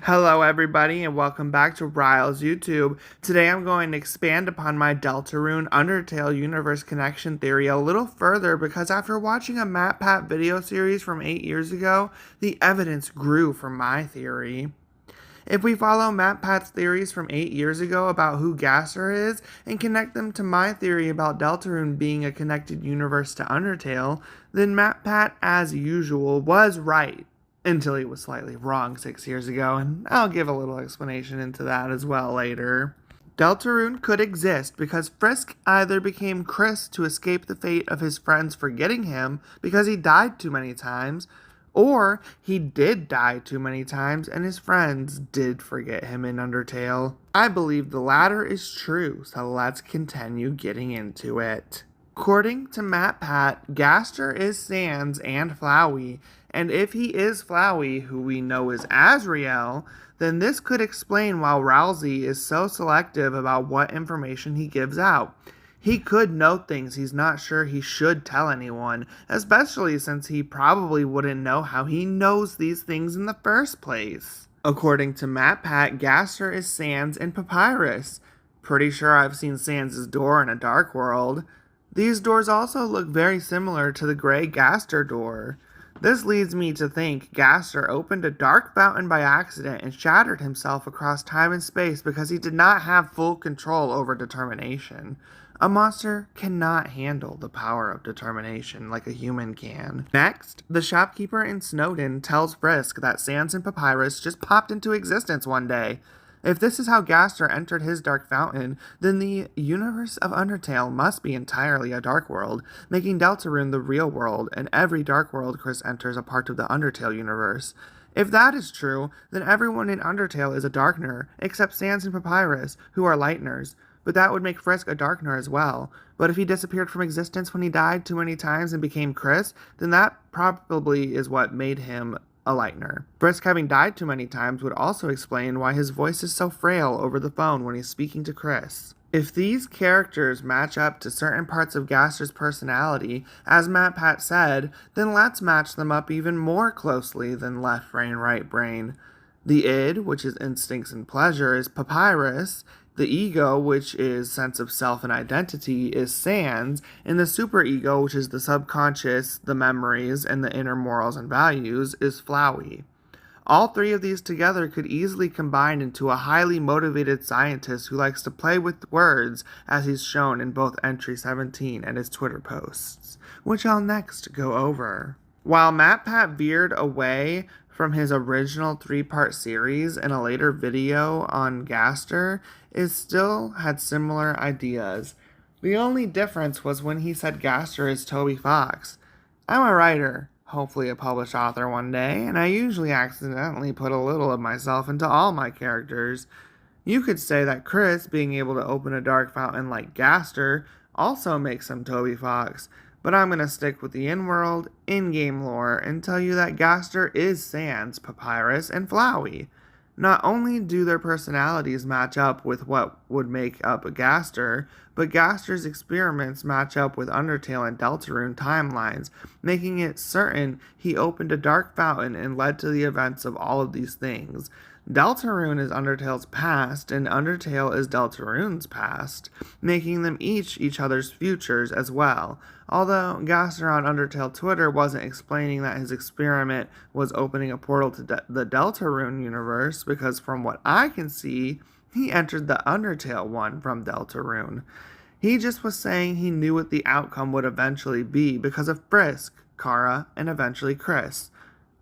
Hello everybody and welcome back to Ryle's YouTube. Today I'm going to expand upon my Deltarune Undertale universe connection theory a little further because after watching a Matpat video series from 8 years ago, the evidence grew for my theory. If we follow Matpat's theories from 8 years ago about who Gaster is and connect them to my theory about Deltarune being a connected universe to Undertale, then Matpat, as usual, was right. Until he was slightly wrong 6 years ago, and I'll give a little explanation into that as well later. Deltarune could exist because Frisk either became Chris to escape the fate of his friends forgetting him because he died too many times, or he did die too many times and his friends did forget him in Undertale. I believe the latter is true, so let's continue getting into it. According to Matpat, Gaster is Sans and Flowey, and if he is Flowey, who we know is Azrael, then this could explain why Rousey is so selective about what information he gives out. He could know things he's not sure he should tell anyone, especially since he probably wouldn't know how he knows these things in the first place. According to Matpat, Gaster is Sans and Papyrus. Pretty sure I've seen Sans' door in a dark world. These doors also look very similar to the gray Gaster door. This leads me to think Gaster opened a dark fountain by accident and shattered himself across time and space because he did not have full control over determination. A monster cannot handle the power of determination like a human can. Next, the shopkeeper in Snowdin tells Frisk that Sans and Papyrus just popped into existence one day. If this is how Gaster entered his dark fountain, then the universe of Undertale must be entirely a dark world, making Deltarune the real world, and every dark world Chris enters a part of the Undertale universe. If that is true, then everyone in Undertale is a Darkner, except Sans and Papyrus, who are Lightners. But that would make Frisk a Darkner as well. But if he disappeared from existence when he died too many times and became Chris, then that probably is what made him a Lightner. Frisk having died too many times would also explain why his voice is so frail over the phone when he's speaking to Chris. If these characters match up to certain parts of Gaster's personality, as Matpat said, then let's match them up even more closely than left brain, right brain. The id, which is instincts and pleasure, is Papyrus. The ego, which is sense of self and identity, is Sans, and the superego, which is the subconscious, the memories, and the inner morals and values, is Flowey. All three of these together could easily combine into a highly motivated scientist who likes to play with words, as he's shown in both Entry 17 and his Twitter posts, which I'll next go over. While Matpat veered away from his original 3-part series in a later video on Gaster, it still had similar ideas. The only difference was when he said Gaster is Toby Fox. I'm a writer, hopefully a published author one day, and I usually accidentally put a little of myself into all my characters. You could say that Chris being able to open a dark fountain like Gaster also makes him Toby Fox, but I'm going to stick with the in-world, in-game lore and tell you that Gaster is Sans, Papyrus, and Flowey. Not only do their personalities match up with what would make up a Gaster, but Gaster's experiments match up with Undertale and Deltarune timelines, making it certain he opened a dark fountain and led to the events of all of these things. Deltarune is Undertale's past, and Undertale is Deltarune's past, making them each other's futures as well. Although Gaster on Undertale Twitter wasn't explaining that his experiment was opening a portal to the Deltarune universe, because from what I can see, he entered the Undertale one from Deltarune. He just was saying he knew what the outcome would eventually be because of Frisk, Kara, and eventually Chris.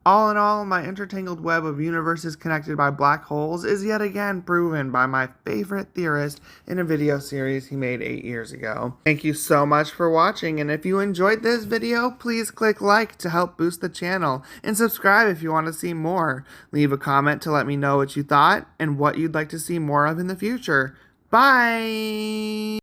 All in all, my intertangled web of universes connected by black holes is yet again proven by my favorite theorist in a video series he made 8 years ago. Thank you so much for watching, and if you enjoyed this video, please click like to help boost the channel, and subscribe if you want to see more. Leave a comment to let me know what you thought and what you'd like to see more of in the future. Bye!